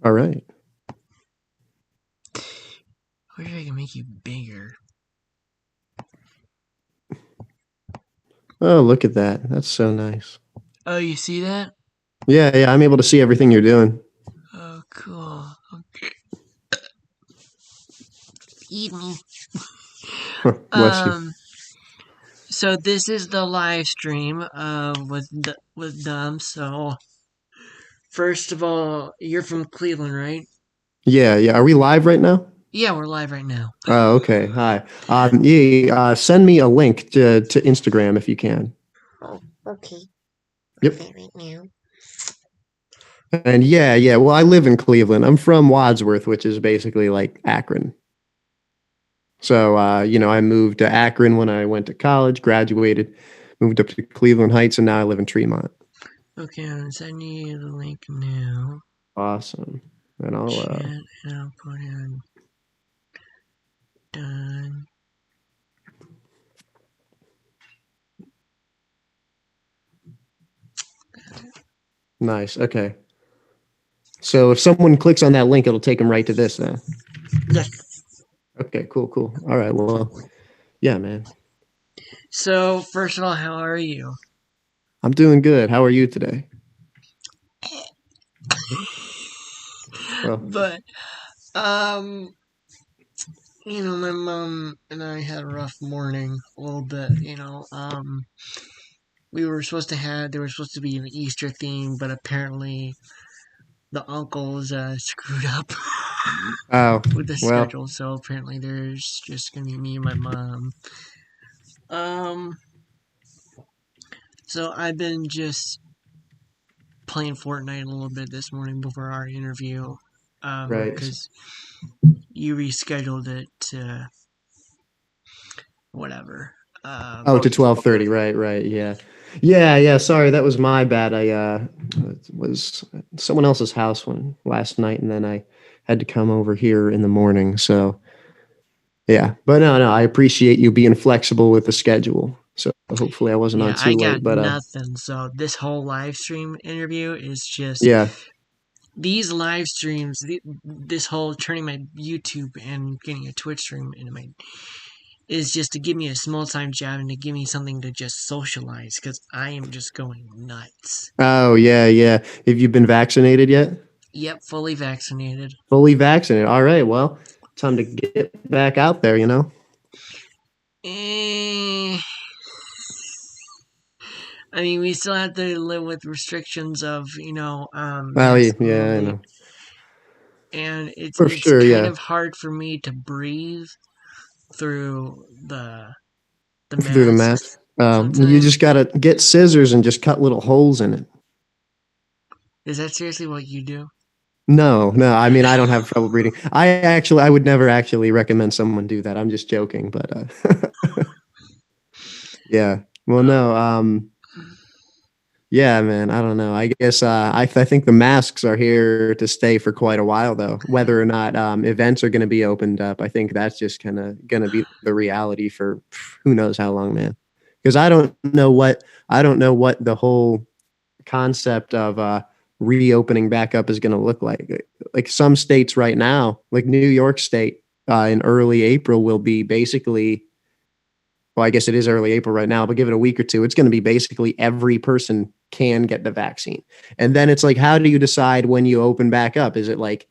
All right. I wish I could make you bigger. Oh, look at that. That's so nice. Oh, you see that? Yeah, yeah, I'm able to see everything you're doing. Oh, cool. Okay. Feed me. Bless you. Um. So this is the live stream with Dom. So first of all, you're from Cleveland, right? Yeah, yeah. Are we live right now? Yeah, we're live right now. Oh, okay. Hi. Yeah, send me a link to Instagram if you can. Oh, okay. Yep. Right now. And yeah, yeah. Well, I live in Cleveland. I'm from Wadsworth, which is basically like Akron. So, I moved to Akron when I went to college, graduated, moved up to Cleveland Heights, and now I live in Tremont. Okay, I'm sending you the link now. Awesome. And I'll, Chat, and I'll put in done. nice. Okay. So if someone clicks on that link, it'll take them right to this then. Yes. Okay, cool, cool. All right. Well, yeah, man. So first of all, how are you? I'm doing good. How are you today? Well, But um, my mom and I had a rough morning a little bit. There was supposed to be an Easter theme, but apparently the uncles screwed up oh, with the well, schedule. So apparently there's just gonna be me and my mom. Um, so I've been just playing Fortnite a little bit this morning before our interview. right. Because you rescheduled it to whatever. Oh, to 12:30. Right, right. Yeah. Yeah, yeah. Sorry, that was my bad. I was at someone else's house when last night, and then I had to come over here in the morning. So yeah, but no, no, I appreciate you being flexible with the schedule. So hopefully I wasn't on Yeah, I too got late. But nothing. So this whole live stream interview is just yeah, these live streams. This whole turning my YouTube and getting a Twitch stream into my is just to give me a small time job and to give me something to just socialize because I am just going nuts. oh yeah, yeah. Have you been vaccinated yet? Yep, fully vaccinated. Fully vaccinated. All right. Well, time to get back out there. Eh, I mean, we still have to live with restrictions of Well, yeah, masking yeah, I only, know and it's for it's sure. kind Yeah, of hard for me to breathe through the through the mask. masks You sometimes. just gotta get scissors and just cut little holes in it. Is that seriously what you do? No, no. I mean, I don't have trouble breathing. I would never actually recommend someone do that. I'm just joking, but yeah. Well, Uh, no. Yeah, man. I don't know. I guess I think the masks are here to stay for quite a while, though. Whether or not events are going to be opened up, I think that's just kind of going to be the reality for who knows how long, man. Because I don't know what the whole concept of reopening back up is going to look like. Like some states right now, like New York State, in early April will be basically, well, I guess it is early April right now, but give it a week or two, it's going to be basically every person can get the vaccine. And then it's like, how do you decide when you open back up? Is it like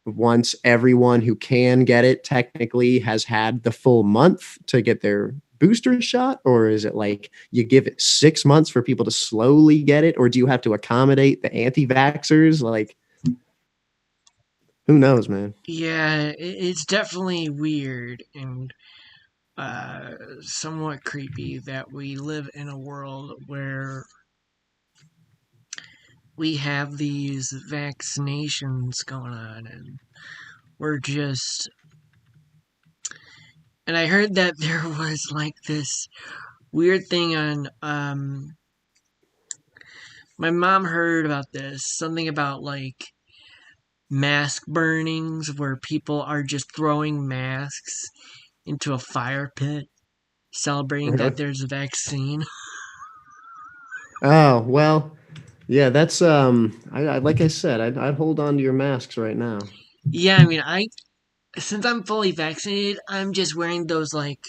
once everyone who can get it technically has had the full month to get their booster shot? Or is it like you give it 6 months for people to slowly get it? Or do you have to accommodate the anti vaxxers? Like, who knows, man? yeah, it's definitely weird and somewhat creepy that we live in a world where we have these vaccinations going on and we're just and I heard that there was like this weird thing on my mom heard about this something about like mask burnings where people are just throwing masks into a fire pit celebrating Really? that there's a vaccine. Oh, well. Yeah, that's I like I said, I'd hold on to your masks right now. Yeah, I mean, I since I'm fully vaccinated, I'm just wearing those like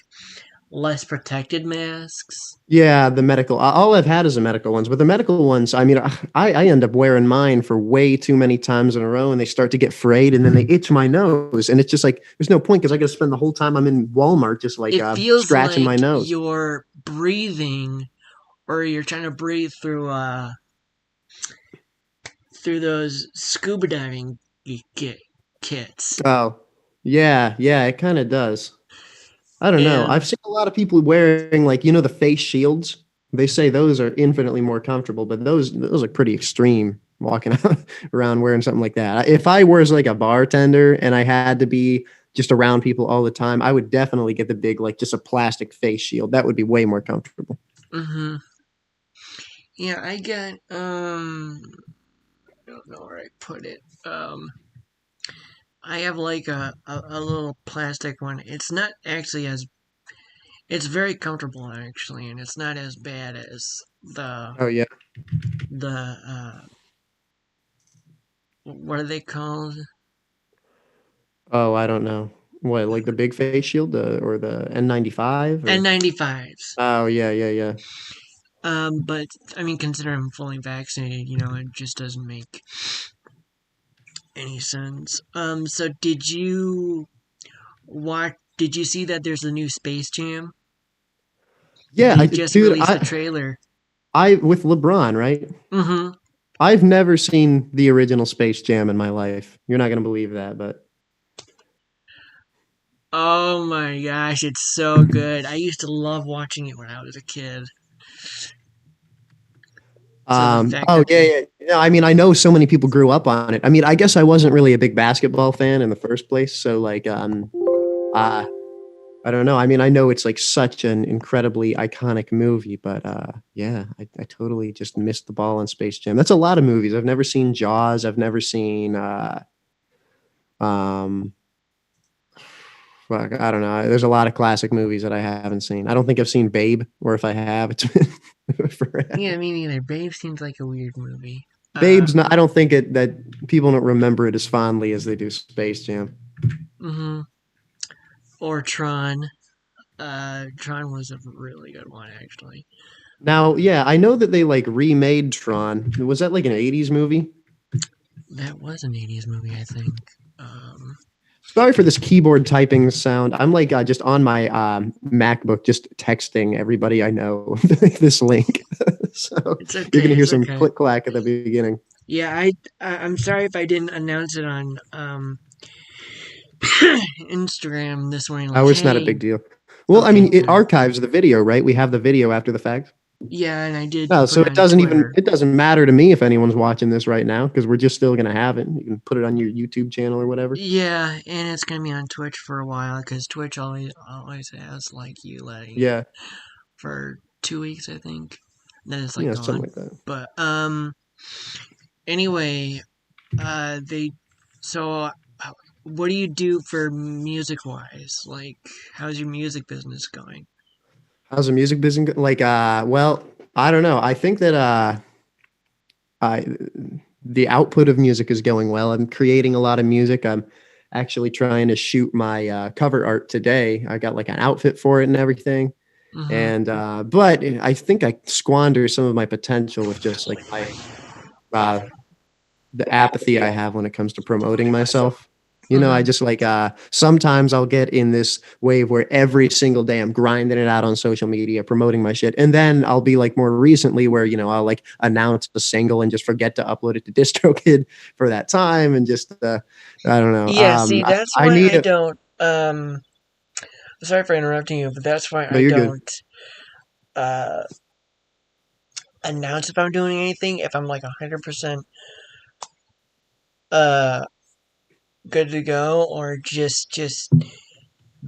less protected masks. Yeah, the medical. All I've had is the medical ones, but the medical ones, I mean, I end up wearing mine for way too many times in a row, and they start to get frayed, and then they itch my nose, and it's just like there's no point because I got to spend the whole time I'm in Walmart just like It feels scratching my like nose. you're breathing or you're trying to breathe through those scuba diving kits. Oh, yeah, yeah, it kind of does. I don't know. And I've seen a lot of people wearing like the face shields. They say those are infinitely more comfortable, but those are pretty extreme walking out around wearing something like that. If I was like a bartender and I had to be just around people all the time, I would definitely get the big like just a plastic face shield. That would be way more comfortable. hmm yeah, I got I don't know where I put it. I have like a little plastic one. It's not actually as it's very comfortable actually, and it's not as bad as the Oh yeah. the what are they called? Oh, I don't know. What, like the big face shield or the N95 or? N95s. Oh yeah, yeah, yeah. But I mean, considering I'm fully vaccinated, it just doesn't make any sense. So did you see that there's a new Space Jam? Yeah, They just dude, released a trailer. I with LeBron, right? Mm-hmm. I've never seen the original Space Jam in my life. You're not gonna believe that, but Oh my gosh, it's so good. I used to love watching it when I was a kid. So the fact oh that yeah, they yeah. No, I mean, I know so many people grew up on it. I mean, I guess I wasn't really a big basketball fan in the first place, so like, uh, I don't know. I mean, I know it's like such an incredibly iconic movie, but yeah, I totally just missed the ball on Space Jam. That's a lot of movies. I've never seen Jaws. I've never seen um fuck, I don't know. There's a lot of classic movies that I haven't seen. I don't think I've seen Babe, or if I have, it's been yeah, forever. me neither. Babe seems like a weird movie. Babe's not. I don't think it that people don't remember it as fondly as they do Space Jam. hmm Or Tron. Tron was a really good one actually. Now, yeah, I know that they like remade Tron. Was that like an '80s movie? That was an 80s movie, I think. Um, Sorry for this keyboard typing sound. I'm like just on my MacBook, just texting everybody I know this link. So it's you're gonna okay. hear It's some okay. click clack at the beginning. Yeah, I'm sorry if I didn't announce it on Instagram this morning. Like, Oh, it's not a hey, big deal. Well, I okay, mean, it good. archives the video, right? We have the video after the fact. Yeah, and I did No, put so it it on doesn't even Twitter. it doesn't matter to me if anyone's watching this right now because we're just still gonna have it. You can put it on your YouTube channel or whatever. Yeah, and it's gonna be on Twitch for a while because Twitch always has like you letting it Yeah, for 2 weeks, I think. Then it's like yeah, something gone. like that. But anyway, they so what do you do for music wise? Like, how's your music business going? How's the music business? Like, well, I don't know. I think that I the output of music is going well. I'm creating a lot of music. I'm actually trying to shoot my cover art today. I got like an outfit for it and everything. Mm-hmm. And but I think I squander some of my potential with just like my uh, the apathy I have when it comes to promoting myself. I Mm-hmm. just like sometimes I'll get in this wave where every single day I'm grinding it out on social media, promoting my shit. And then I'll be like more recently where, I'll like announce a single and just forget to upload it to DistroKid for that time and just I don't know. Yeah, see, that's I why need I a don't. Sorry for interrupting you, but that's why no, I you're good. don't uh announce if I'm doing anything. If I'm like 100% uh good to go, or just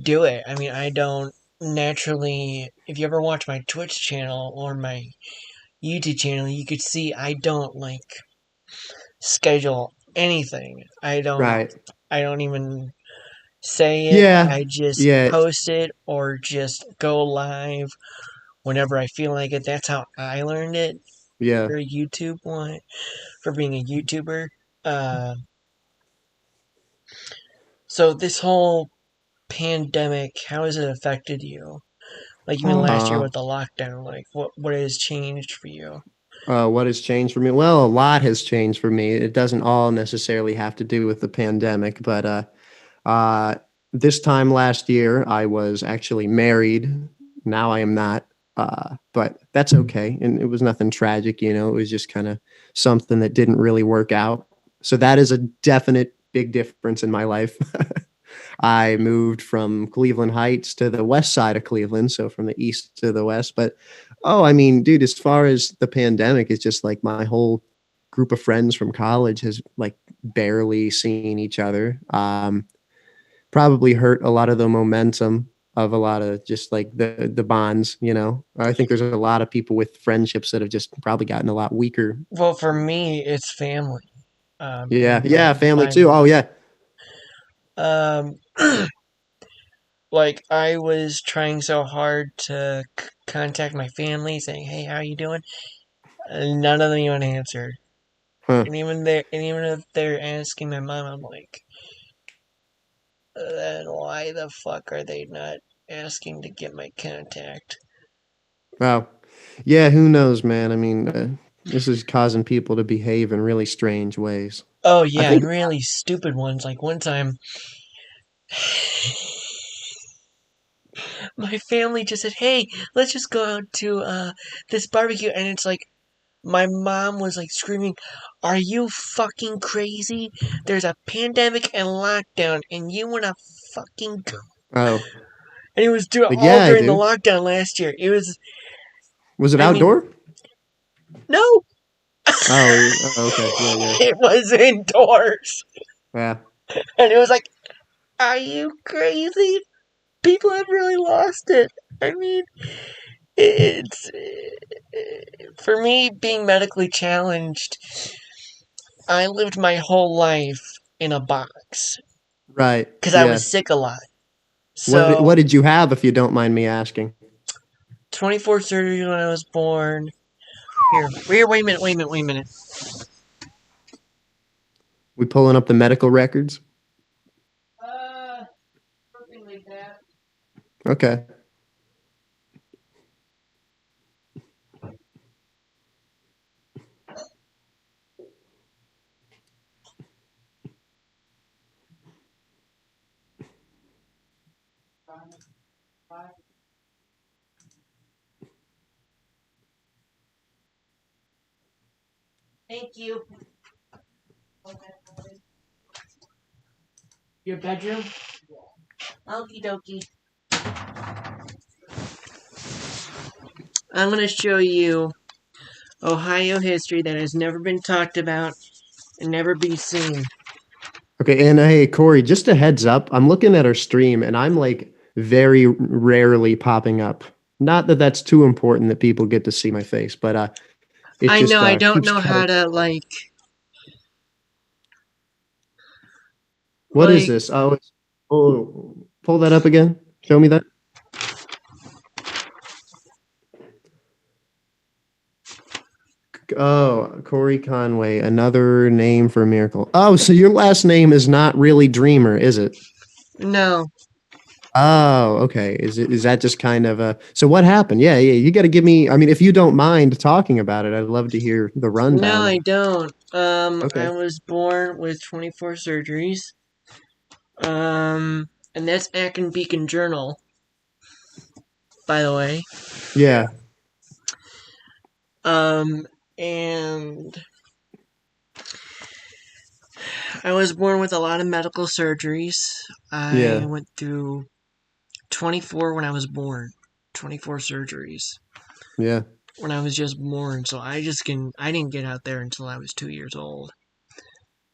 do it. I mean, I don't naturally. If you ever watch my Twitch channel or my YouTube channel, you could see I don't like schedule anything. Right. I don't even say it. Yeah. I just Yeah. post it or just go live whenever I feel like it. That's how I learned it. Yeah. for YouTube one for being a YouTuber. Uh, so this whole pandemic, how has it affected you? Like even last year Uh, with the lockdown, like what has changed for you? what has changed for me? Well, a lot has changed for me. It doesn't all necessarily have to do with the pandemic, but uh, this time last year, I was actually married. Now I am not, but that's okay. And it was nothing tragic, you know, it was just kind of something that didn't really work out. So that is a definite big difference in my life. I moved from Cleveland Heights to the west side of Cleveland, so from the east to the west. But oh, I mean, dude, as far as the pandemic, it's just like my whole group of friends from college has like barely seen each other. Probably hurt a lot of the momentum of a lot of just like the bonds, you know. I think there's a lot of people with friendships that have just probably gotten a lot weaker. Well, for me, it's family. Yeah, And yeah, family my too. Oh yeah. um, like I was trying so hard to contact my family, saying, "Hey, how you doing?" And none of them even answered. Huh. And even if they're asking my mom, I'm like, then why the fuck are they not asking to get my contact? Wow. Yeah, who knows, man? I mean, this is causing people to behave in really strange ways. Oh I yeah, think and really stupid ones. Like one time, my family just said, "Hey, let's just go out to this barbecue," and it's like my mom was like screaming, "Are you fucking crazy? There's a pandemic and lockdown, and you wanna fucking go?" oh, And it was like all yeah, I during the do. lockdown last year. It was, Was it I mean, outdoor? no, Oh, okay. Yeah, yeah. it was indoors, Yeah. and it was like, "Are you crazy? People have really lost it." I mean, it's for me being medically challenged. I lived my whole life in a box Right. because I Yeah. was sick a lot. What So did you have if you don't mind me asking? 24 surgeries when I was born. Here, wait a minute, wait a minute, wait a minute. We pulling up the medical records? Something like that. Okay. Thank you. Your bedroom? Okie dokie. I'm going to show you Ohio history that has never been talked about and never be seen. Okay, and hey, Corey, just a heads up. I'm looking at our stream and I'm like very rarely popping up. Not that that's too important that people get to see my face, but it I know, just I don't keeps know how cutting. to, What is like, this? Oh, pull that up again. Show me that. Oh, Corey Conway, another name for a miracle. Oh, so your last name is not really Dreamer, is it? no. Oh, okay. Is that just kind of a so what happened? Yeah, yeah, you got to give me, I mean, if you don't mind talking about it, I'd love to hear the No, I rundown. don't. I Okay. was born with 24 surgeries. And that's Akron Beacon Journal, by the way. Yeah, Um, and I was born with a lot of medical surgeries. I yeah, went through 24 when I was born. 24 surgeries yeah. when I was just born. So I didn't get out there until I was 2 years old.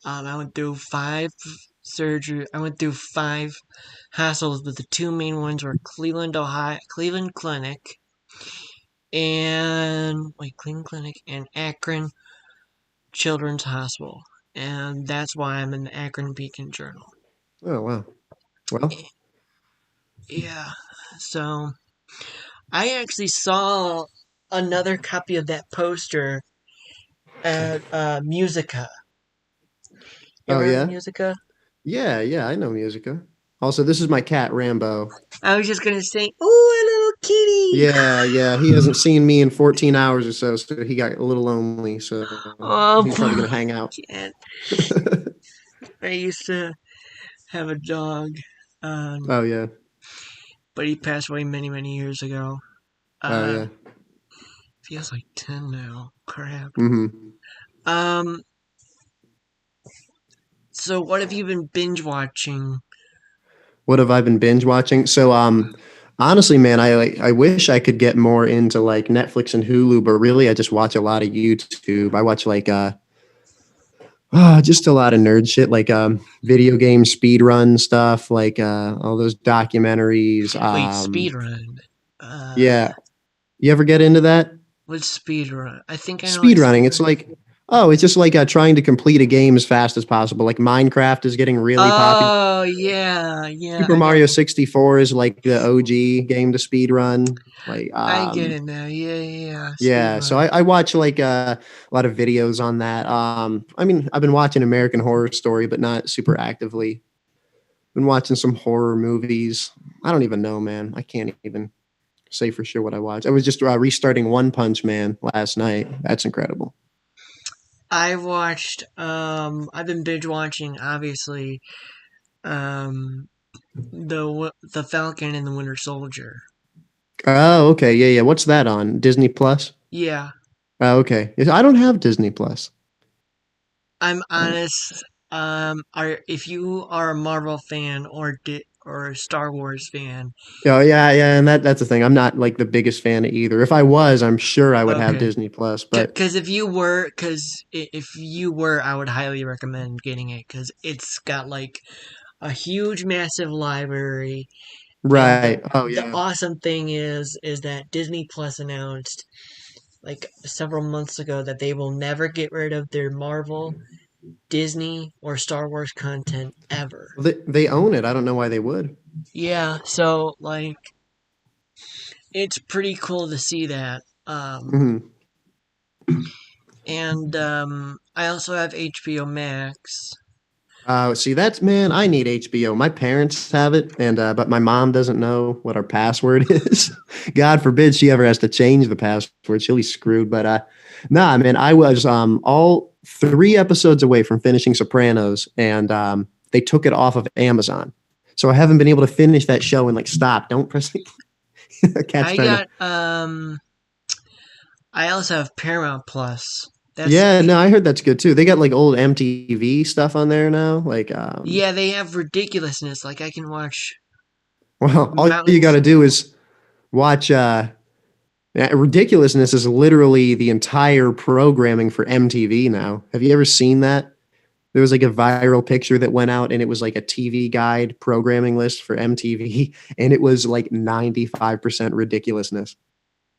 I went through I went through five hospitals, but the two main ones were Cleveland Clinic, Cleveland Clinic and Akron Children's Hospital. And that's why I'm in the Akron Beacon Journal. Oh, wow. Well, Yeah. So I actually saw another copy of that poster and Musica. You Oh ever heard of yeah, Musica? yeah, yeah. I know Musica. Also, this is my cat Rambo. I was just gonna say, "Ooh, a little kitty." Yeah, yeah. He hasn't seen me in 14 hours or so, so he got a little lonely. So Oh, he's poor probably gonna little hang out. cat. I used to have a dog, um, Oh yeah, but he passed away many, many years ago. oh Uh, yeah. feels like 10 now. Crap. Hmm. Um, so what have you been binge watching? What have I been binge watching? So honestly, man, I wish I could get more into like Netflix and Hulu, but really I just watch a lot of YouTube. I watch like just a lot of nerd shit, like video game speed run stuff, like all those documentaries. Wait, speedrun. Uh, Yeah, you ever get into that? what's speedrun? I think I know what Speed running. It's speedrun. like, oh, it's just like trying to complete a game as fast as possible. Like Minecraft is getting really popular. Oh yeah, yeah. Super Mario 64 is like the OG game to speed run. Like, I get it now. Yeah, yeah, yeah. yeah. So Speedrun. I watch like a lot of videos on that. I mean, I've been watching American Horror Story, but not super actively. Been watching some horror movies. I don't even know, man. I can't even say for sure what I watched. I was just restarting One Punch Man last night. That's incredible. I've been binge watching obviously um the Falcon and the Winter Soldier. Oh, okay. Yeah, yeah. What's that on? Disney Plus? Yeah, Oh, okay. I don't have Disney Plus. I'm Uh, honest. Are if you are a Marvel fan or a Star Wars fan, oh, yeah, yeah, and that's the thing. I'm not like the biggest fan of either. If I was, I'm sure I would have okay. Disney Plus. But Because if you were, I would highly recommend getting it because it's got like a huge, massive library. And right. Oh, the yeah. awesome thing is that Disney Plus announced like several months ago that they will never get rid of their Marvel, Disney, or Star Wars content ever. Well, they own it. I don't know why they would. Yeah, so like it's pretty cool to see that. Hmm. And I also have HBO Max. See, that's man. I need HBO. My parents have it, and but my mom doesn't know what our password is. God forbid she ever has to change the password. She'll be screwed. But nah, man. I was all 3 episodes away from finishing Sopranos, and they took it off of Amazon. So I haven't been able to finish that show and like stop. Don't press the cat's I trying to. got I also have Paramount Plus. That's Yeah, no, I heard that's good too. They got like old MTV stuff on there now. Like, yeah, they have ridiculousness. Like I can watch well, all you got mountains. to do is watch. Ridiculousness is literally the entire programming for MTV now. Have you ever seen that? There was like a viral picture that went out, and it was like a TV guide programming list for MTV, and it was like 95% ridiculousness.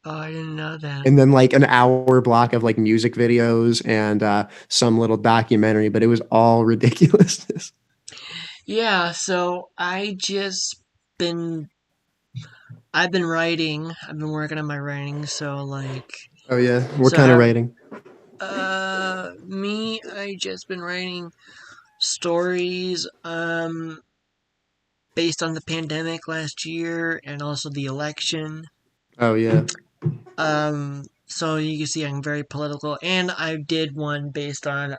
Oh, I didn't know that. And then like an hour block of like music videos and some little documentary, but it was all ridiculousness. Yeah, so been I've been writing. I've been working on my writing. Oh yeah, what So kind of have writing? me. I just been writing stories based on the pandemic last year and also the election. Oh yeah. So you can see I'm very political, and I did one based on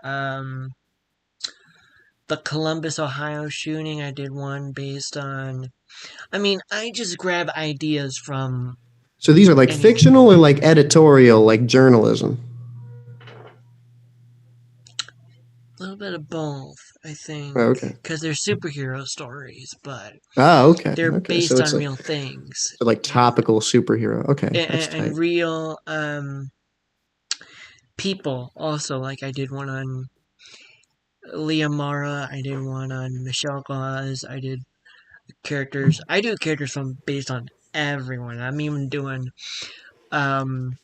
the Columbus, Ohio shooting. I did one based on. I mean, I just grab ideas from So these are like anywhere. fictional or like editorial, like journalism. A little bit of both, I Oh, think, okay. because they're superhero stories, but Oh, okay. they're Okay. So based it's on like real things so like topical superhero. Okay, that's and tight. real people. Also, like I did one on Leah Mara, I did one on Michelle Goss, I did characters. I do characters from based on everyone. Um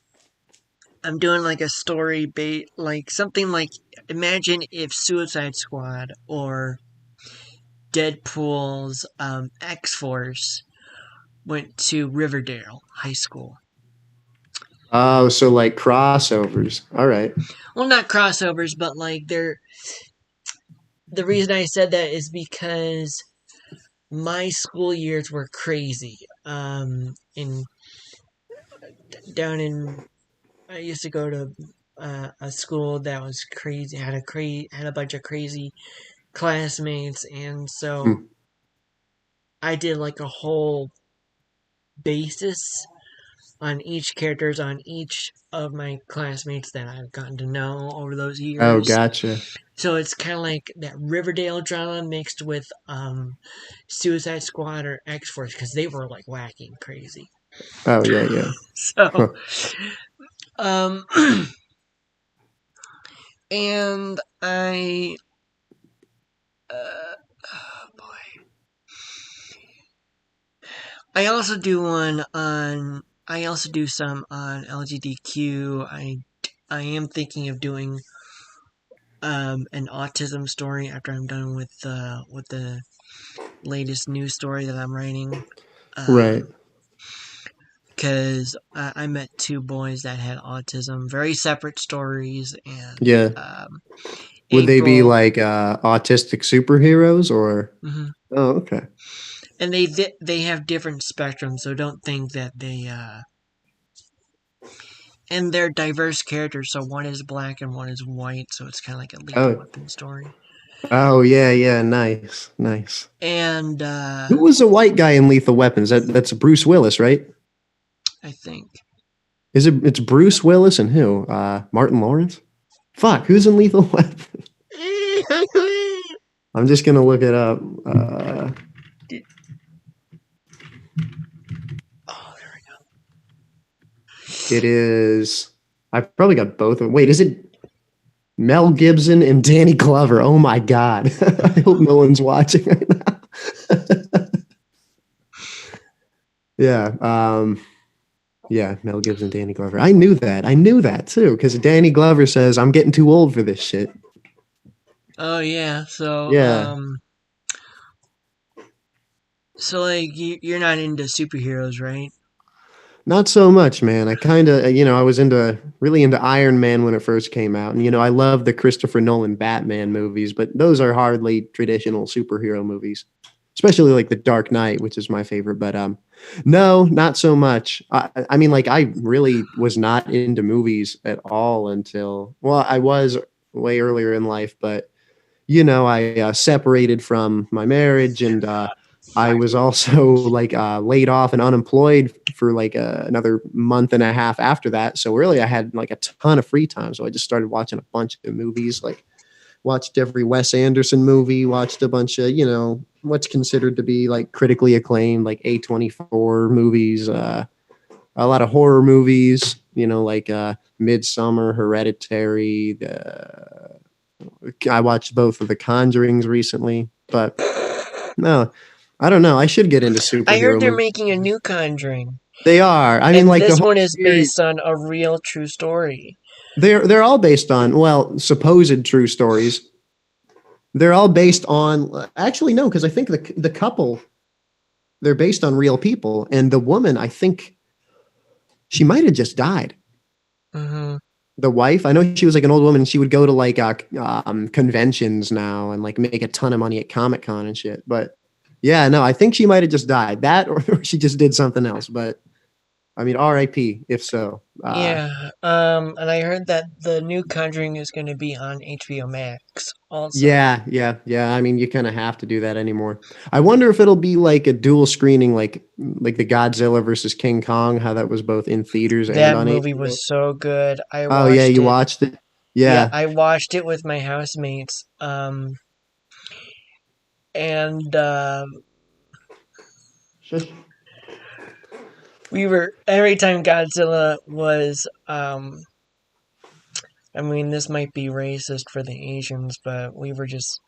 I'm doing like a story bait like something like imagine if Suicide Squad or Deadpool's X Force went to Riverdale High School. Oh, so like crossovers. All right. Well, not crossovers, but like they're. The reason I said that is because my school years were crazy. In down in I used to go to a school that was crazy, had a bunch of crazy classmates, and so Hmm. I did like a whole basis on each characters on each of my classmates that I've gotten to know over those Oh, years. gotcha. So it's kind of like that Riverdale drama mixed with Suicide Squad or X Force because they were like wacky and crazy. Oh, yeah, yeah. So Huh. um and oh boy, I also do one on. I also do some on LGBTQ. I am thinking of doing an autism story after I'm done with the latest news story that I'm writing. Right. Because I met two boys that had autism, very separate stories, and Yeah. Would they be April. like autistic superheroes or? Mhm. Oh, okay. And they have different spectrums, so don't think that they and they're diverse characters. So one is black and one is white, so it's kind of like a Lethal Oh, Weapon story. oh yeah, yeah. Nice, nice. And Who was the white guy in Lethal Weapons? That's Bruce Willis, right? I think Is it? It's Bruce Willis and who? Martin Lawrence. Fuck, who's in Lethal Weapon? I'm just gonna look it up. Oh, there we go. It is. I probably got both of them. Wait, is it Mel Gibson and Danny Glover? Oh my god! I hope no one's watching right now. Yeah. Yeah. Mel Gibson, Danny Glover. I knew that. I knew that too because Danny Glover says I'm getting too old for this shit. Oh yeah. Yeah. So like you're not into superheroes, right? Not so much, man. I kind of, I was really into Iron Man when it first came out. And, I love the Christopher Nolan Batman movies, but those are hardly traditional superhero movies, especially like The Dark Knight, which is my favorite. But no, not so much. I mean, like, I really was not into movies at all until, well, I was way earlier in life, but I separated from my marriage and I was also like laid off and unemployed for like another month and a half after that. So really, I had like a ton of free time. So I just started watching a bunch of movies, like watched every Wes Anderson movie, watched a bunch of what's considered to be like critically acclaimed like A24 movies, a lot of horror movies, like Midsummer, Hereditary, I watched both of the Conjurings recently, but no, I don't know. I should get into I heard superhero they're movies. making a new Conjuring, They are. I mean, and like the this whole one is series. based on a real true story. They're all based on supposed true stories. They're all based on actually no, because I think the couple they're based on real people, and the woman I think she might have just died. Hmm. The wife, I know she was like an old woman. And she would go to like conventions now and like make a ton of money at Comic Con and shit. But yeah, no, I think she might have just died. That or she just did something else. But I mean, R.I.P. If so. Yeah. And I heard that the new Conjuring is going to be on HBO Max also. Yeah, yeah, yeah. I mean, you kind of have to do that anymore. I wonder if it'll be like a dual screening, like the Godzilla versus King Kong, how that was both in theaters and That on movie HBO. was so good. I Oh yeah, watched you it. watched it. Yeah, Yeah. I watched it with my housemates. And Shush. we were every time Godzilla was I mean, this might be racist for the Asians, but we were just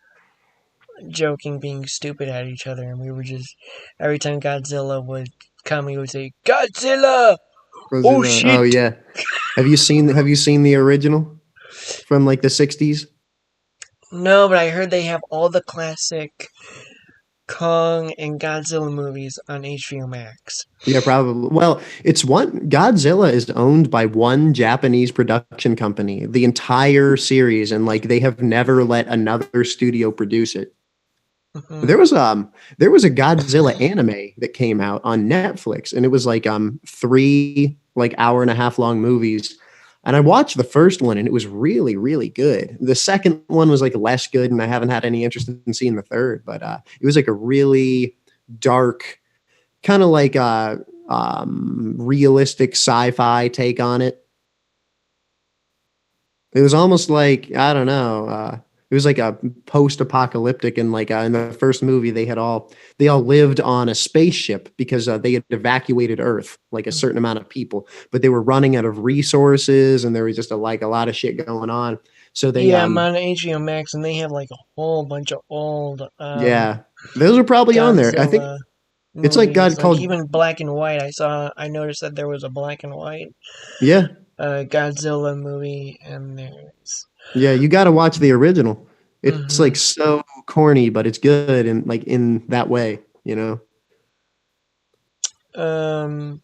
joking, being stupid at each other, and we were just every time Godzilla would come, we would say, "Godzilla! Oh Godzilla. Oh shit!" yeah. Have you seen the original from like the 60s? No, but I heard they have all the classic Kong and Godzilla movies on HBO Max. Yeah, probably. Well, it's one Godzilla is owned by one Japanese production company, the entire series, and like they have never let another studio produce it. Hmm. There was a Godzilla anime that came out on Netflix, and it was like three like hour and a half long movies. And I watched the first one and it was really, really good. The second one was like less good, and I haven't had any interest in seeing the third, but it was like a really dark, kind of like realistic sci-fi take on it. It was almost like I don't know. It was like a post-apocalyptic, and like in the first movie, they all lived on a spaceship because they had evacuated Earth, like a certain amount of people, but they were running out of resources, and there was just like a lot of shit going on. So they Yeah, I'm on HBO Max, and they have like a whole bunch of old yeah, those are probably on there. I think Godzilla it's like movies, God like called even black and white. I noticed that there was a black and white yeah Godzilla movie, and there's yeah. You got to watch the original. It's like hmm so corny, but it's good and like in that way, you know. um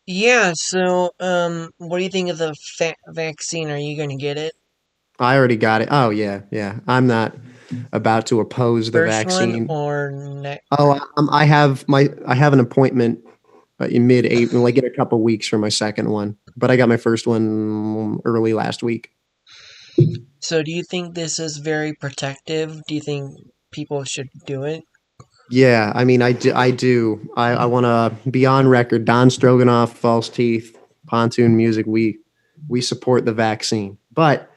yeah. So what do you think of the vaccine? Are you gonna get it? I already got it. Oh yeah, yeah. I'm not about to oppose the First one vaccine. or next? Oh, I have an appointment in mid-April, like in a couple weeks for my second one. But I got my first one early last week. So do you think this is very protective? Do you think people should do it? Yeah, I mean, I do. I want to be on record. Don Stroganoff, False Teeth, Pontoon Music. We support the vaccine, but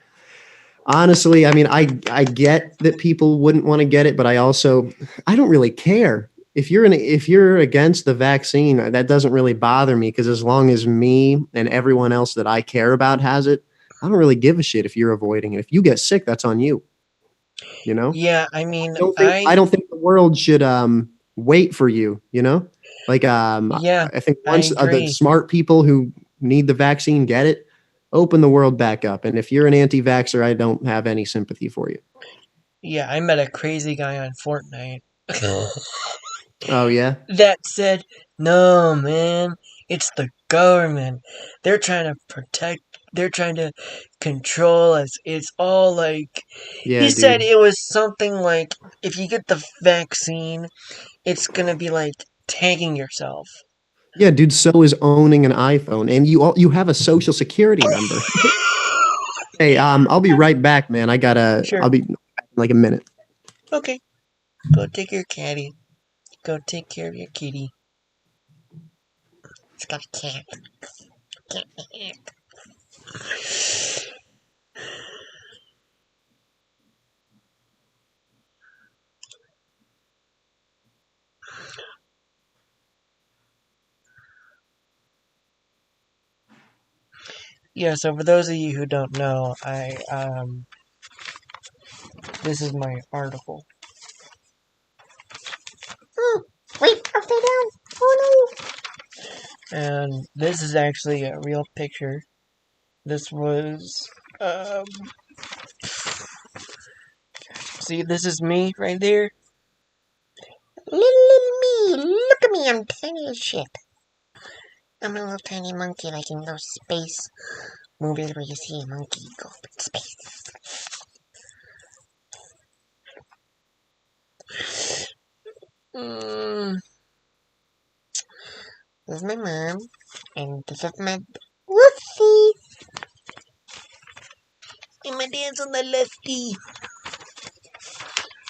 honestly, I mean, I get that people wouldn't want to get it, but I don't really care. If you're against the vaccine, that doesn't really bother me because as long as me and everyone else that I care about has it, I don't really give a shit if you're avoiding it. If you get sick, that's on you, you know? Yeah, I mean, I don't think the world should wait for you, you know? Like yeah, I think I once the agree. smart people who need the vaccine get it, open the world back up. And if you're an anti-vaxxer, I don't have any sympathy for you. Yeah, I met a crazy guy on Fortnite Oh yeah. that said, "No, man, it's the government. They're trying to protect, they're trying to control us. It's all like," he Yeah, said dude. it was something like, if you get the vaccine, it's gonna be like tagging yourself. Yeah, dude, so is owning an iPhone and you have a social security number. Hey, I'll be right back, man. Sure. I'll be in like a minute. Okay. Go take your catty. Go take care of your kitty. It's got a cat. Cat. Yeah, so for those of you who don't know, this is my article. Oh, wait, upside down. Oh no. And this is actually a real picture. This was um see, this is me right there. Little me, look at me, I'm tiny as shit. I'm a little tiny monkey like in those space movies where you see a monkey go up in space. Mm, this is my mom, and this is my whoopsie. And my dad's on the lefty.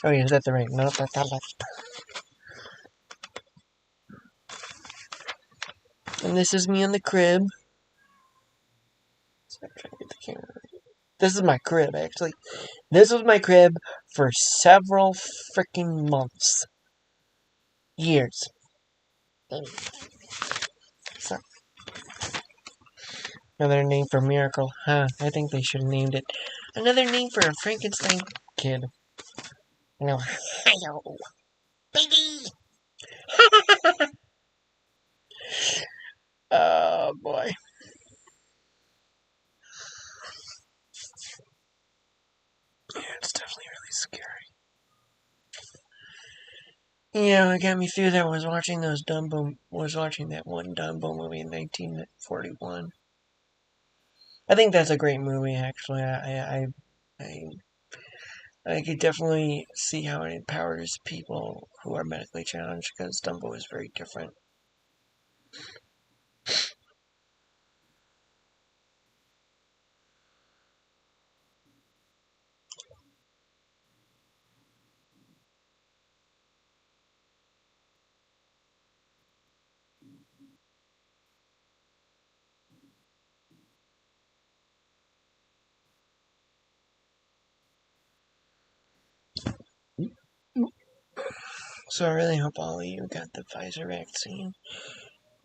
Oh, yeah, is that the right? No, that's the left. And this is me on the crib. Sorry, I'm trying to get the camera. This is my crib, actually. This was my crib for several freaking months. Years. So, another name for Miracle. Huh, I think they should have named it. Another name for a Frankenstein kid. No, hello, baby! Oh, boy. Yeah, it's definitely really scary. Yeah, what got me through that was watching that one Dumbo movie in 1941. I think that's a great movie, actually. I, I could definitely see how it empowers people who are medically challenged because Dumbo is very different. So I really hope all of you got the Pfizer vaccine.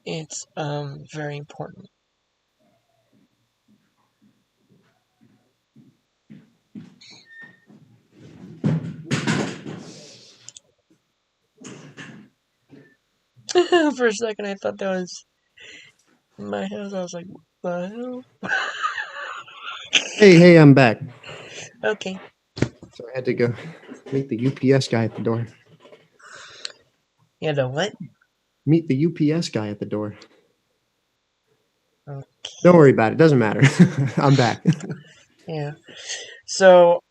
It's very important. For a second, I thought that was in my house. I was like, "What the hell?" Hey, I'm back. Okay. So I had to go meet the UPS guy at the door. Yeah, the what? Meet the UPS guy at the door. Don't Okay. worry about it. Doesn't matter. I'm back. Yeah. So,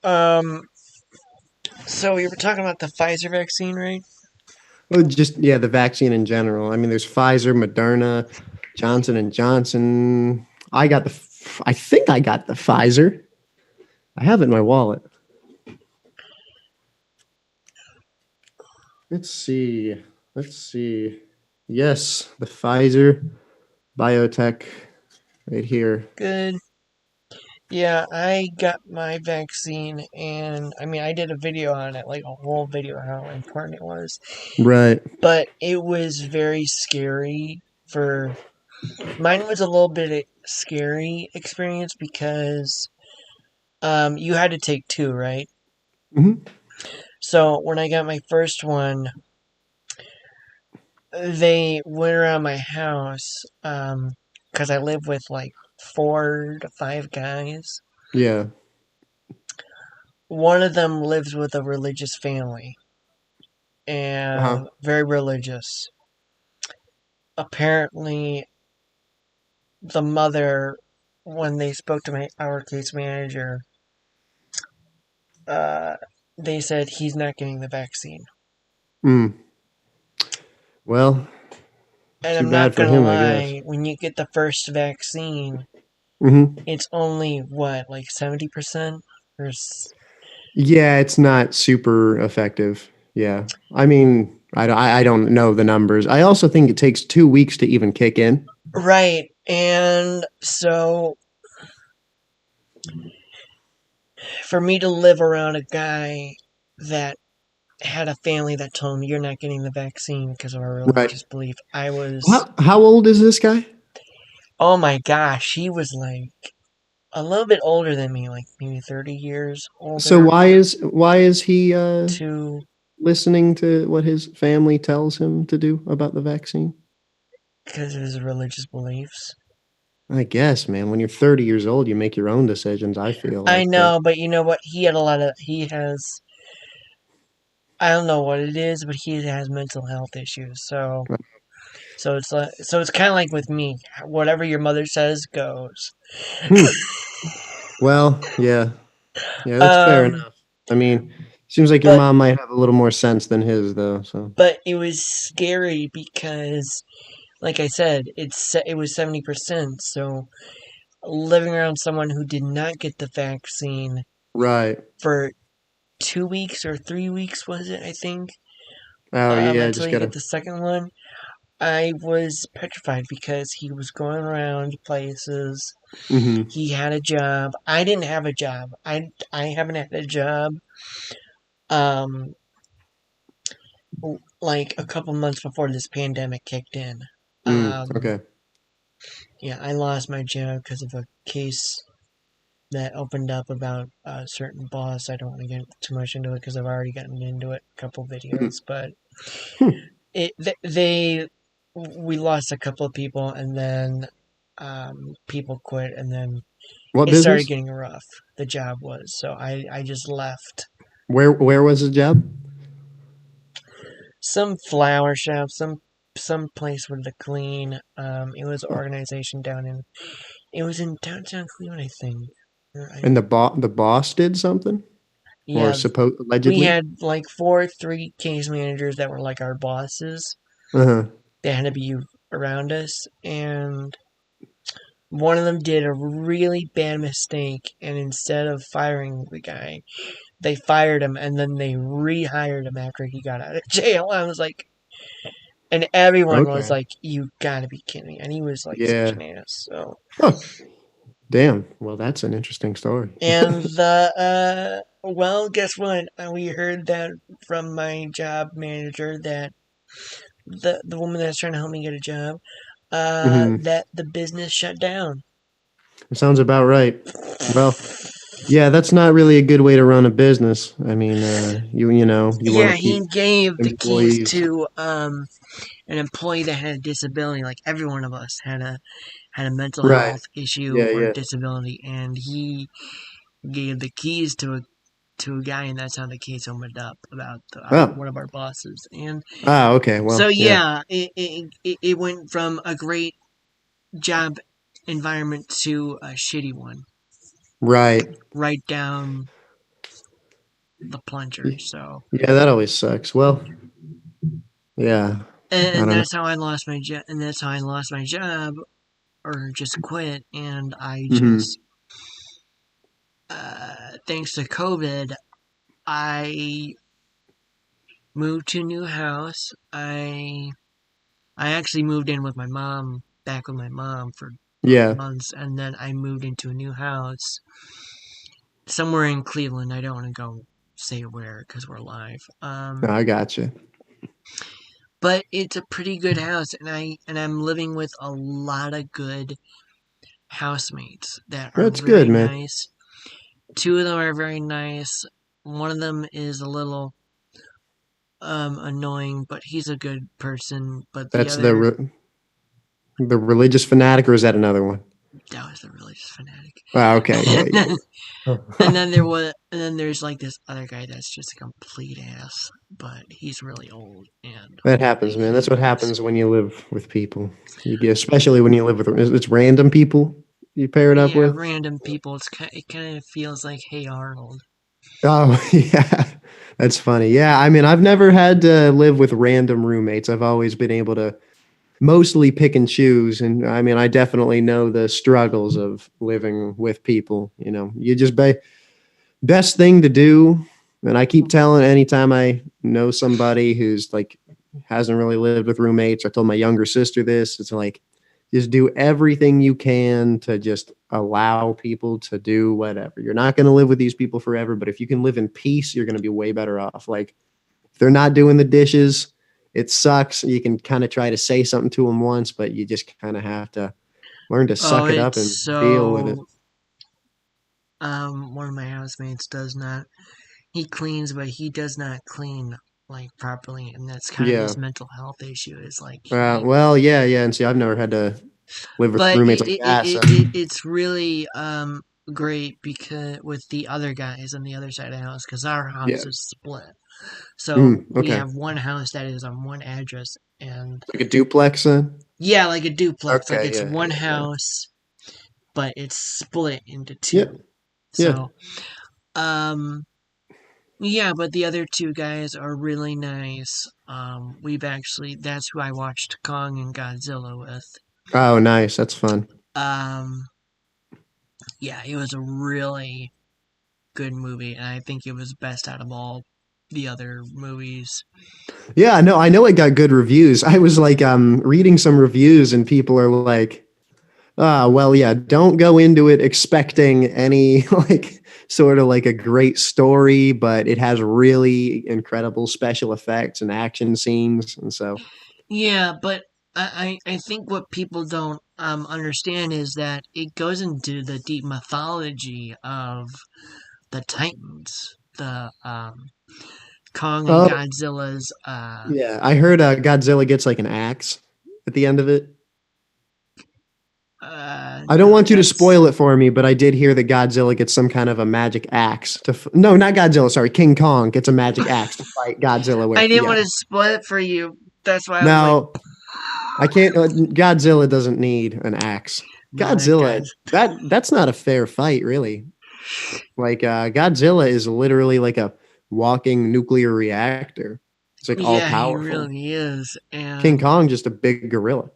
so we were talking about the Pfizer vaccine, right? Well, just yeah, the vaccine in general. I mean, there's Pfizer, Moderna, Johnson and Johnson. I think I got the Pfizer. I have it in my wallet. Let's see. Let's see. Yes, the Pfizer biotech right here. Good. Yeah, I got my vaccine, and I mean, I did a video on it, like a whole video how important it was. Right. But it was very scary for mine was a little bit scary experience because you had to take two, right? Hmm. So when I got my first one, they went around my house because I live with like 4 to 5 guys. Yeah. One of them lives with a religious family Uh-huh. and very religious. Apparently, the mother, when they spoke to our case manager, uh, they said he's not getting the vaccine. Mm. Well, And too I'm not bad for gonna him, I guess. lie, when you get the first vaccine, Hmm. it's only what, like 70%? Yeah, it's not super effective. Yeah. I mean, I don't know the numbers. I also think it takes 2 weeks to even kick in. Right. And so for me to live around a guy that had a family that told him you're not getting the vaccine because of our Right. religious belief, I was, How old is this guy? oh my gosh, he was like a little bit older than me, like maybe 30 years So older, why is he to listening to what his family tells him to do about the vaccine? because of his religious beliefs. I guess, man, when you're 30 years old, you make your own decisions, I feel I like, but know, but you know what? He has, I don't know what it is, but he has mental health issues. So it's kind of like with me. Whatever your mother says goes. hmm. Well, yeah. Yeah, that's fair Um, enough. I mean, seems like your but mom might have a little more sense than his though, so it was scary because, like I said, it was 70%. So living around someone who did not get the vaccine right. for 2 weeks or 3 weeks was it? I think Oh, yeah, until just you get gotta. the second one. I was petrified because he was going around places. Mhm. He had a job. I didn't have a job. I haven't had a job. Um, like a couple months before this pandemic kicked in. Um, Okay. yeah, I lost my job because of a case that opened up about a certain boss. I don't want to get too much into it because I've already gotten into it a couple videos, Mhm. but Hmm. it they we lost a couple of people and then people quit and then What it started business? getting rough. The job was so I just left. Where was the job? some flower shop, some place with the clean. It was an organization down in. It was in downtown Cleveland, I think. And the boss did something, or Yeah, supposed we allegedly. had like four three case managers that were like our bosses. Uh huh. They had to be around us, and one of them did a really bad mistake. And instead of firing the guy, they fired him, and then they rehired him after he got out of jail. I was like, and everyone was Okay. like, "You gotta be kidding me!" And he was like such Yeah. an ass. So, Huh. Damn. Well, that's an interesting story. and the well, guess what? We heard that from my job manager that the woman that's trying to help me get a job, Hmm. that the business shut down. It sounds about right. Well, yeah, that's not really a good way to run a business. I mean, you know, you want Yeah, to he keep gave the keys employees. to an employee that had a disability. Like every one of us had a mental Right. health issue Yeah, or yeah. disability, and he gave the keys to a guy, and that's how the case opened up about Oh. one of our bosses. And Ah, okay. so Well, yeah. yeah, it went from a great job environment to a shitty one, Right. right down the plunger. Y- So, Yeah, that always sucks. Well, yeah. I and don't that's know. how I lost my job, and that's how I lost my job or just quit. And I Hmm. just, thanks to COVID, I moved to a new house. I actually moved in with my mom, back with my mom for Yeah. months, and then I moved into a new house somewhere in Cleveland. I don't want to go say where because we're live. No, I gotcha. But it's a pretty good house, and I'm living with a lot of good housemates that are That's good, very man. nice. Two of them are very nice. One of them is a little annoying, but he's a good person. But the That's the other, the religious fanatic, or is that another one? that was the religious fanatic. Ah, okay. Yeah, And yeah, then, yeah. and then there's like this other guy that's just a complete ass, but he's really old and That I happens, man. hate That's what those. happens when you live with people. You get, especially when you live with it's random people you pair it up Yeah, with. random people. It kind of feels like Hey Arnold. Oh, yeah. That's funny. Yeah, I mean, I've never had to live with random roommates. I've always been able to mostly pick and choose. And I mean, I definitely know the struggles of living with people. You know, you just best thing to do. And I keep telling anytime I know somebody who's like hasn't really lived with roommates. I told my younger sister this. It's like just do everything you can to just allow people to do whatever. You're not going to live with these people forever, but if you can live in peace, you're going to be way better off. Like if they're not doing the dishes, it sucks. You can kind of try to say something to them once, but you just kind of have to learn to Oh, suck it up and it's deal with it. so. One of my housemates does not. He cleans, but he does not clean like properly, and that's kind of Yeah. his mental health issue. Is like he, Well, yeah, yeah. And see, I've never had to live with but roommates like that. So, it's really great because with the other guys on the other side of the house, because our yeah. house is split. So Mm, we okay. have one house that is on one address, and Like a duplex then? yeah, like a duplex. Like Okay. it's Yeah. one Yeah. Yeah. house, but it's split into Yeah. two. Yeah. So um yeah, but the other two guys are really nice. We've actually that's who I watched Kong and Godzilla with. Oh, nice. That's fun. Um, yeah, it was a really good movie, and I think it was best out of all the other movies. Yeah. No, I know it got good reviews. I was like, reading some reviews, and people are like, ah, well, yeah, don't go into it expecting any like sort of like a great story, but it has really incredible special effects and action scenes. And so, Yeah, but I think what people don't understand is that it goes into the deep mythology of the Titans, the Kong and oh, Godzilla's yeah, I heard Godzilla gets like an axe at the end of it. I don't No, want you to that's. spoil it for me, but I did hear that Godzilla gets some kind of a magic axe to. No, not Godzilla. Sorry, King Kong gets a magic axe to fight Godzilla I with. didn't Yeah. want to spoil it for you. That's why I was like, No, I can't. Godzilla doesn't need an axe. no, that Godzilla. guy's. That's not a fair fight, really. Like Godzilla is literally like a walking nuclear reactor. It's like all Yeah, he powerful. really is, King and Kong just a big gorilla.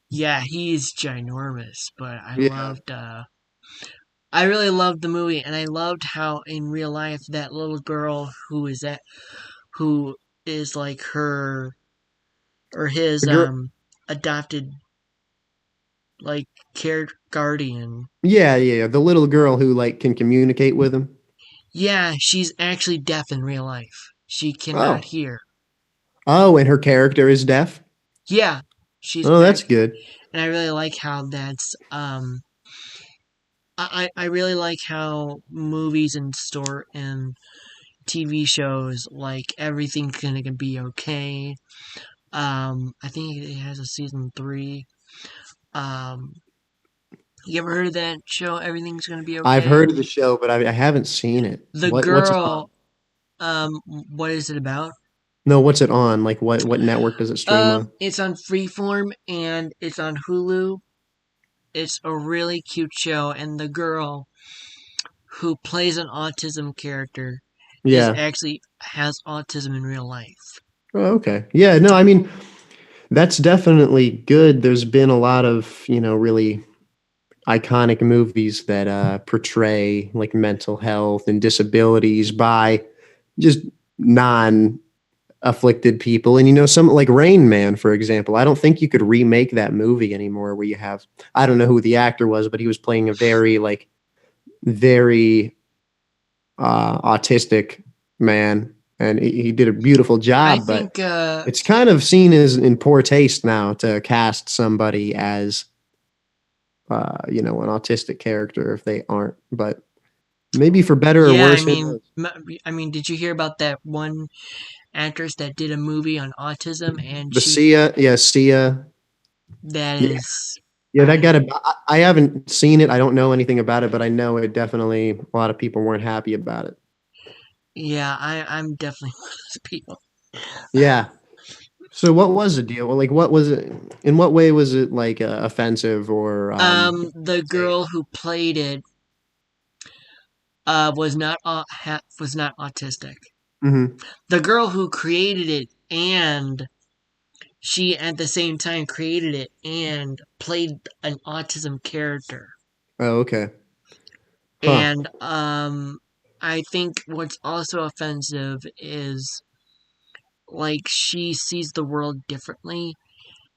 yeah, he's ginormous. But Yeah. I really loved the movie, and I loved how in real life that little girl who is like her or his The gor adopted like care guardian. yeah. The little girl who like can communicate with him. Yeah, she's actually deaf in real life. She cannot Oh. hear. Oh, and her character is deaf? Yeah, she's Oh, that's act, good. and I really like how that's I really like how movies and TV shows like everything's gonna be okay. I think it has a season 3. Um, you ever heard of that show? Everything's gonna be I've okay. heard of the show, but I haven't seen it. The What's it on? girl, what is it about? No, what's it on? Like what network does it stream on? It's on Freeform and it's on Hulu. It's a really cute show, and the girl who plays an autism character is Yeah. actually has autism in real life. Oh, okay. Yeah, no, I mean, that's definitely good. There's been a lot of, really iconic movies that portray like mental health and disabilities by just non afflicted people. And some like Rain Man, for example. I don't think you could remake that movie anymore where you have I don't know who the actor was, but he was playing a very autistic man, and he did a beautiful I job. But think it's kind of seen as in poor taste now to cast somebody as an autistic character if they aren't. But maybe for better or yeah, worse, who knows? I mean, did you hear about that one actress that did a movie on autism and The Sia, yeah, Sia, that yeah, is yeah, that got I a. I haven't seen it. I don't know anything about it, but I know it definitely a lot of people weren't happy about it. yeah, I'm definitely one of those people. Yeah. So what was the deal? Well, like, what was it? In what way was it like offensive or The say? girl who played it was not autistic. Hmm. The girl who created it and she at the same time created it and played an autism character. Oh, okay. Huh. And I think what's also offensive is like she sees the world differently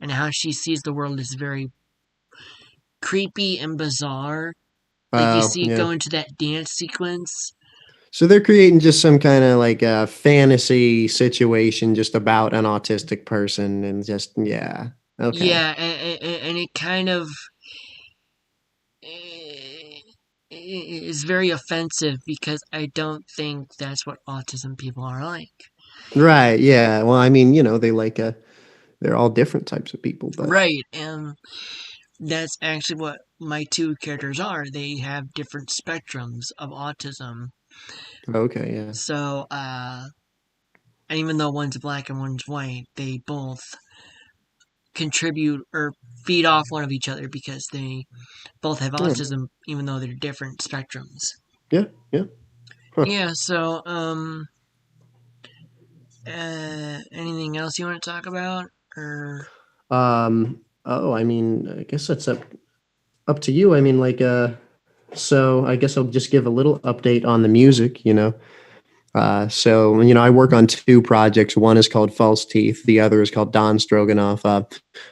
and how she sees the world is very creepy and bizarre. Like you Oh, see it yeah. go into that dance sequence. So they're creating just some kind of like a fantasy situation just about an autistic person, and just yeah. Okay. Yeah, and it kind of eh, is very offensive because I don't think that's what autism people are like. Right. Yeah. Well, I mean, they're all different types of people, but Right, and that's actually what my two characters are. They have different spectrums of autism. okay, yeah. So, and even though one's black and one's white, they both contribute or feed off one of each other because they both have Yeah. autism, even though they're different spectrums. Yeah. Yeah. Huh. Yeah. So, anything else you want to talk about, or Oh, I mean, I guess that's up to you. I mean, like so I guess I'll just give a little update on the music. So, I work on two projects. One is called False Teeth. The other is called Don Stroganoff.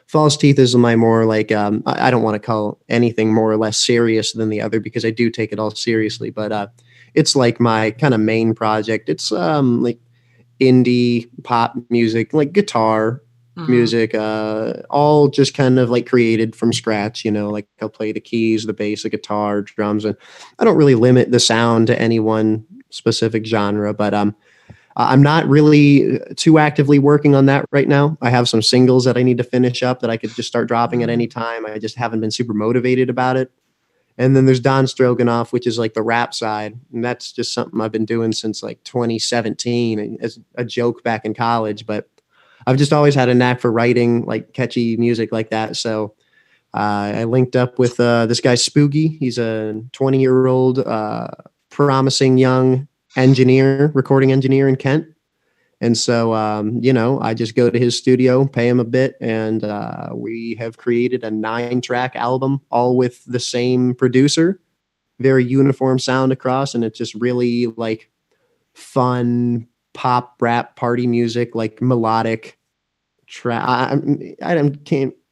False Teeth is my more like, I don't want to call anything more or less serious than the other because I do take it all seriously, but it's like my kind of main project. It's like indie pop music, like guitar mm-hmm. music, all just kind of like created from scratch. Like I'll play the keys, the bass, the guitar, drums, and I don't really limit the sound to any one specific genre. But I'm not really too actively working on that right now. I have some singles that I need to finish up that I could just start dropping at any Mm, time. I just haven't been super motivated about it. And then there's Don Stroganoff, which is like the rap side. And that's just something I've been doing since like 2017 as a joke back in college. But I've just always had a knack for writing like catchy music like that. So I linked up with this guy, Spooky. He's a 20-year-old promising young engineer, recording engineer in Kent. And so, I just go to his studio, pay him a bit, and we have created a 9-track album, all with the same producer, very uniform sound across. And it's just really like fun pop rap party music, like melodic track.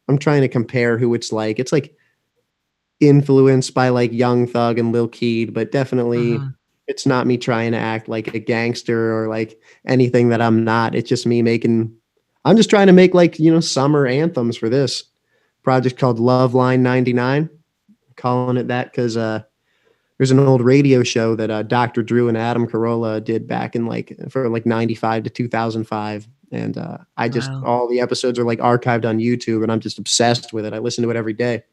I'm trying to compare who it's like. It's like influenced by like Young Thug and Lil Keed, but definitely mhm, it's not me trying to act like a gangster or like anything that I'm not. It's just me making. I'm just trying to make like summer anthems for this project called Love Line 99. Calling it that because there's an old radio show that Dr. Drew and Adam Carolla did back in like for like 95 to 2005. And I just wow. all the episodes are like archived on YouTube, and I'm just obsessed with it. I listen to it every day.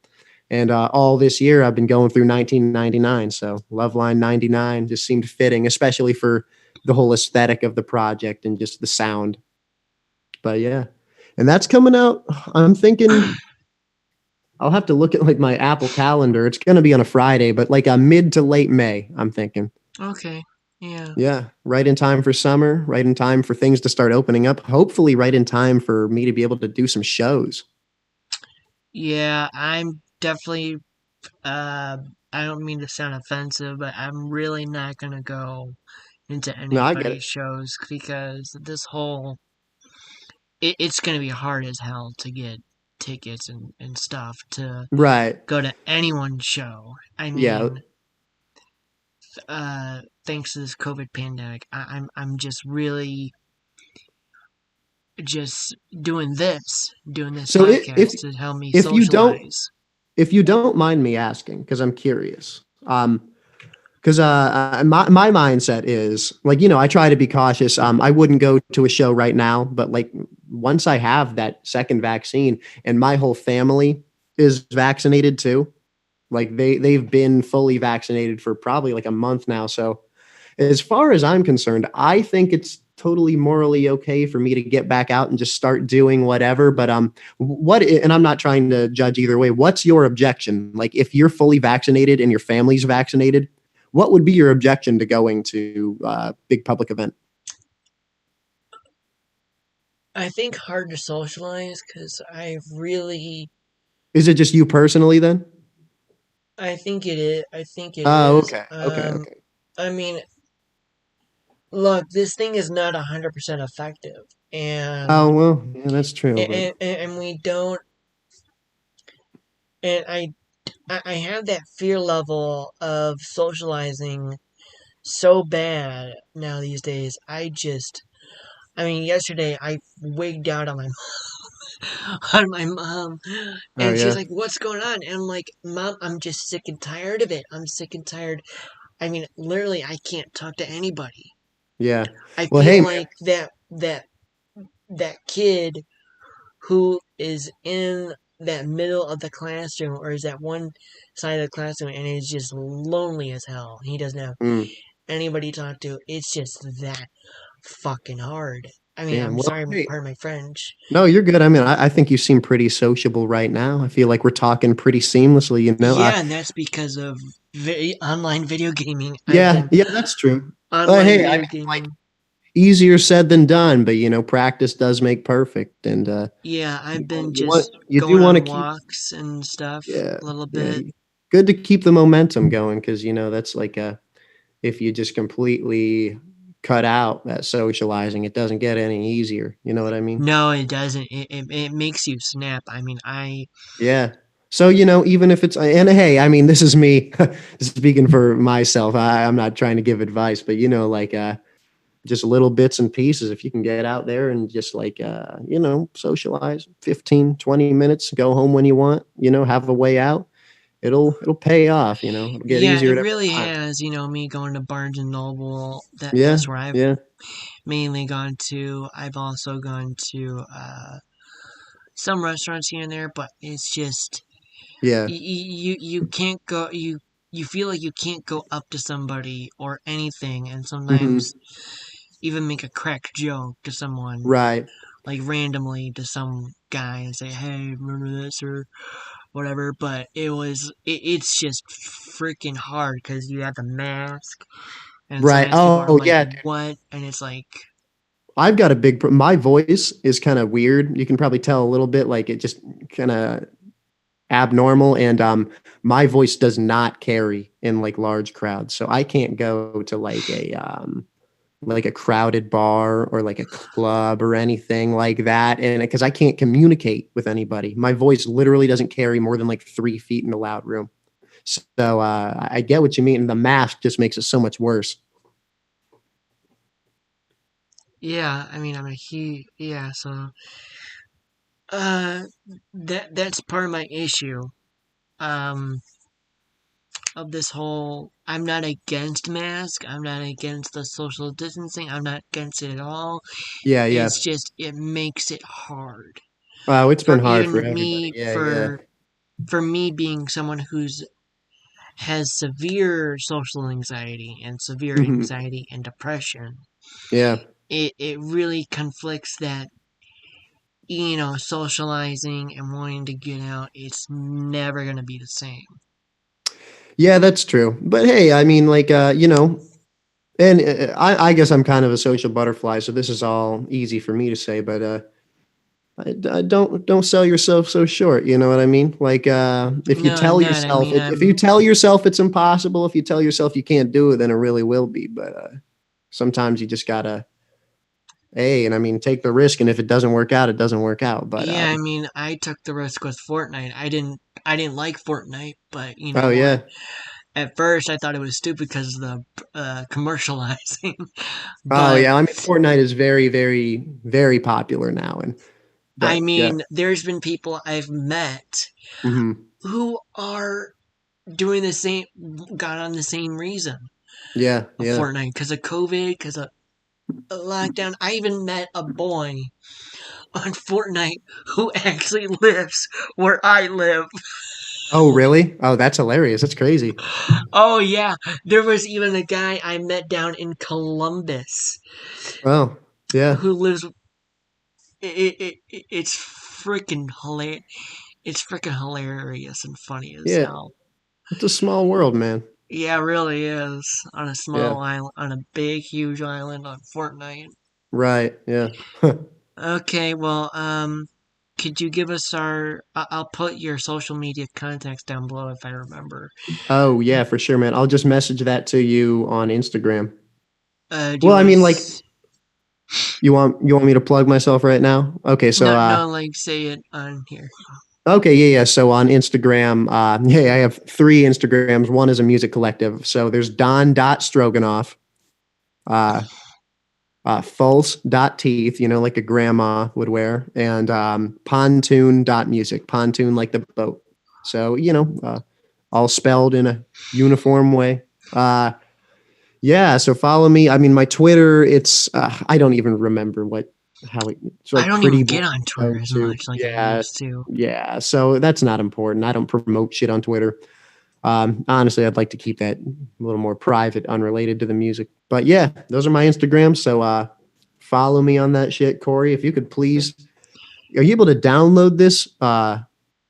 And all this year, I've been going through 1999. So Love Line 99 just seemed fitting, especially for the whole aesthetic of the project and just the sound. But yeah, and that's coming out. I'm thinking I'll have to look at like my Apple Calendar. It's going to be on a Friday, but like a mid to late May, I'm thinking. Okay. Yeah. Yeah, right in time for summer, right in time for things to start opening up. Hopefully, right in time for me to be able to do some shows. Yeah, I'm definitely uh I don't mean to sound offensive, but I'm really not gonna go into No, I get anybody's it. shows because this whole it's gonna be hard as hell to get tickets and stuff to Right. go to anyone's show. I Yeah. mean, thanks to this COVID pandemic, I'm just really just doing this So podcast to help me if you don't socialize. if you don't mind me asking, because I'm curious, because my mindset is like I try to be cautious. I wouldn't go to a show right now, but like once I have that second vaccine and my whole family is vaccinated too, like they've been fully vaccinated for probably like a month now. So as far as I'm concerned, I think it's totally morally okay for me to get back out and just start doing whatever. But and I'm not trying to judge either way. What's your objection? Like if you're fully vaccinated and your family's vaccinated, what would be your objection to going to a big public event? I think hard to socialize because Is it just you personally then? I think it is. I think it Oh, is. okay, okay, okay. I mean, look, this thing is not 100% effective, Oh well, yeah, that's true. But and we don't. And I have that fear level of socializing so bad now these days. I mean, yesterday I wigged out on my on my mom, oh and she's yeah, like, "What's going on?" And I'm like, "Mom, I'm just sick and tired of it. I'm sick and tired. I mean, literally, I can't talk to anybody. yeah. I Well, feel hey man, like that kid who is in that middle of the classroom or is at one side of the classroom and is just lonely as hell. He doesn't have mm, anybody to talk to. It's just that fucking hard. I mean, damn. I'm Well, sorry, hey, pardon my French. no, you're good. I mean, I think you seem pretty sociable right now. I feel like we're talking pretty seamlessly. Yeah, and that's because of online video gaming. I've Yeah, been yeah, that's true. online Hey, I video mean, like gaming. easier said than done, but practice does make perfect, and Yeah, I've been you want just you do going want to on keep, walks and stuff yeah, a little yeah, bit. good to keep the momentum going because that's like if you just completely cut out that socializing, it doesn't get any easier. You know what I mean? No, it doesn't. It makes you snap. I mean, I Yeah. So, even if it's, and hey, I mean, this is me speaking for myself. I'm not trying to give advice, but like, just little bits and pieces. If you can get out there and just like, socialize 15, 20 minutes, go home when you want, have a way out, it'll pay off, it'll get yeah, easier it at every really time. has. Me going to Barnes and Noble. Yeah. That's where I've Yeah. mainly gone to. I've also gone to some restaurants here and there, but it's just Yeah. you can't go you feel like you can't go up to somebody or anything, and Hmm. sometimes even make a crack joke to someone Right. like randomly to some guy and say, "Hey, remember this?" or whatever. But it's just freaking hard because you have the mask, and Right. sometimes people are Oh like, yeah, dude. "What?" and it's like, I've got a my voice is kind of weird. You can probably tell a little bit, like it just kind of abnormal, and my voice does not carry in like large crowds, so I can't go to like a crowded bar or like a club or anything like that, and because I can't communicate with anybody, my voice literally doesn't carry more than like 3 feet in a loud room. So I get what you mean, and the mask just makes it so much worse. yeah. I mean, I'm a huge yeah. So uh, that's part of my issue. Um, of this whole I'm not against mask, I'm not against the social distancing, I'm not against it at all. Yeah, yeah. It's just it makes it hard Oh, it's for been hard for even everybody. me Yeah, yeah. for me being someone who's has severe social anxiety and severe Hmm. anxiety and depression. Yeah. It really conflicts that socializing and wanting to get out, it's never gonna be the same. Yeah, that's true. But hey, I mean, like, and I guess I'm kind of a social butterfly, so this is all easy for me to say. But I don't sell yourself so short. You know what I mean? Like, if you No, I'm tell not. I yourself mean, if you tell yourself it's impossible, if you tell yourself you can't do it, then it really will be. But sometimes you just gotta, hey, and I mean, take the risk. And if it doesn't work out, it doesn't work out. But yeah, I mean, I took the risk with Fortnite. I didn't like Fortnite, but you know oh what? yeah, At first, I thought it was stupid because of the commercializing. oh But yeah. I mean, Fortnite is very, very, very popular now, and I but yeah. mean, there's been people I've met Hmm. who are doing the same, got on the same reason Yeah, of yeah. Fortnite because of COVID, because of lockdown. I even met a boy on Fortnite who actually lives where I live. Oh, really? Oh, that's hilarious. That's crazy. Oh yeah, there was even a guy I met down in Columbus Oh, yeah, who lives. It's freaking hilarious. It's freaking hilarious and funny as yeah. hell. It's a small world, man. Yeah, it really is on a Yeah, small island, on a big, huge island on Fortnite. right. Yeah. Okay, well, could you give us I'll put your social media contacts down below if I remember. Oh, yeah, for sure, man. I'll just message that to you on Instagram. Do you Well, I want mean, like, to? you want me to plug myself right now? Okay, so No, no, like say it on here. okay, yeah, yeah. So on Instagram, yeah, I have three Instagrams. One is a music collective. So there's Don.Stroganoff, uh, false.teeth, like a grandma would wear, and pontoon.music, pontoon like the boat. So, all spelled in a uniform way. Yeah, so follow me. I mean, my Twitter, I don't even remember it's I like don't pretty even boy get on Twitter oh as two. much like I Yeah. used to. Yeah, so that's not important. I don't promote shit on Twitter. Honestly, I'd like to keep that a little more private, unrelated to the music. But yeah, those are my Instagrams. So follow me on that shit, Corey. If you could please, are you able to download this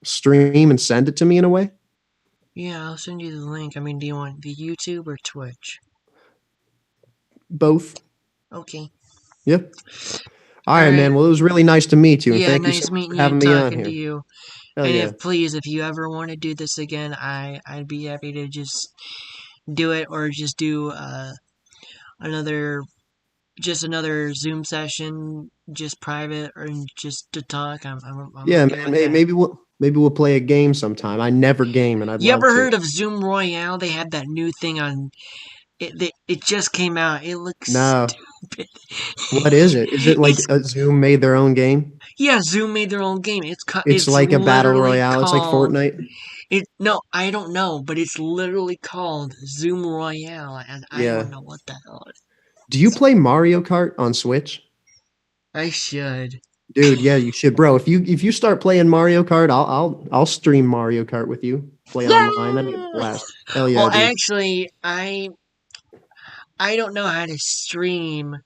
stream and send it to me in a way? Yeah, I'll send you the link. I mean, do you want the YouTube or Twitch? Both. Okay. Yep. All All right, right. man. Well, it was really nice to meet you, and Yeah, thank you so nice much for meeting you, having me on talking to here. you. Hell And yeah. if you ever want to do this again, I'd be happy to just do it or just do another another Zoom session, just private or just to talk. I'm Yeah, okay man. with that. Maybe we'll play a game sometime. I never game, and I'd You love ever to. heard of Zoom Royale? They had that new thing on it. It just came out. It looks No. stupid. What is it? Is it like It's Zoom made their own game? yeah. Zoom made their own game. It's It's like a battle literally royale. It's like called Fortnite. it. No, I don't know, but it's literally called Zoom Royale, and I Yeah. don't know what the hell. Do you play Mario Kart on Switch? I should. Dude, yeah, you should, bro. If you start playing Mario Kart, I'll stream Mario Kart with you. Play online. That'd be a Yeah. blast. Hell yeah, Well, dude. actually, I don't know how to stream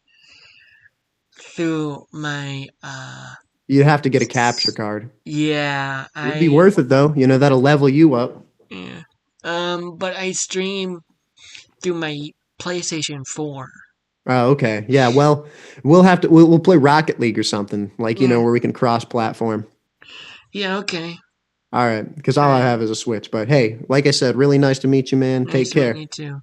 through my You'd have to get a capture card. yeah, It'd be I worth it though. You know, that'll level you up. yeah. But I stream through my PlayStation 4. Oh, okay. Yeah, well, we'll play Rocket League or something, like, Mm, where we can cross platform. yeah, okay. All right, because All all I right. have is a Switch. But hey, like I said, really nice to meet you, man. Take Nice meeting care. you too.